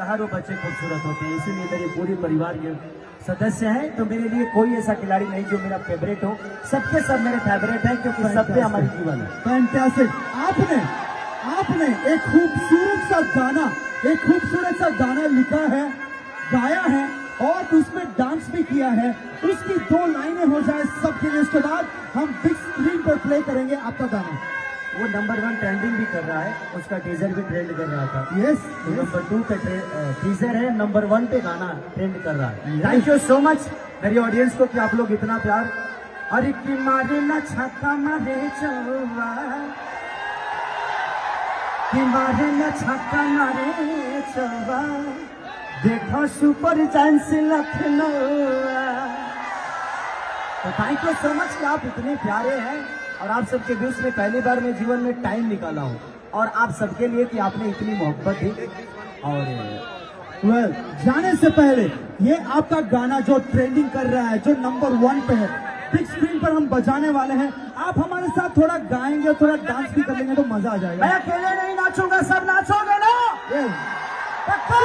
हजारों बच्चे खूबसूरत होते हैं, इसीलिए मेरे पूरे परिवार के सदस्य हैं। तो मेरे लिए कोई ऐसा खिलाड़ी नहीं जो मेरा फेवरेट हो, सबके सब मेरे फेवरेट हैं क्योंकि सब पे हमारी जीवन है। फैंटास्टिक। आपने एक खूबसूरत सा गाना लिखा है, गाया है और उसमें डांस भी किया है। उसकी 2 लाइनें हो जाए सबके लिए, उसके बाद हम बिग स्क्रीन पर प्ले करेंगे आपका गाना। वो नंबर 1 ट्रेंडिंग भी कर रहा है, उसका टीजर भी ट्रेंड कर रहा था। यस, नंबर 2 पे टीजर है, नंबर 1 पे गाना ट्रेंड कर रहा है। थैंक यू सो मच मेरी ऑडियंस को कि आप लोग इतना प्यार। अरे कि मारे ना छक्का मारे चौवा, कि मारे ना छक्का मारे चौवा, देखो सुपर जायंट्स लखनऊ। तो थैंक यू सो मच कि आप इतने प्यारे हैं और आप सबके बीच में पहली बार मैं जीवन में टाइम निकाला हूँ और आप सबके लिए कि आपने इतनी मोहब्बत दी। और जाने से पहले ये आपका गाना जो ट्रेंडिंग कर रहा है, जो नंबर 1 पे है, बिग स्क्रीन पर हम बजाने वाले हैं। आप हमारे साथ थोड़ा गाएंगे, थोड़ा डांस भी कर लेंगे तो मजा आ जाएगा। मैं अकेले नहीं नाचूंगा, सब नाचोगे ना? पक्का।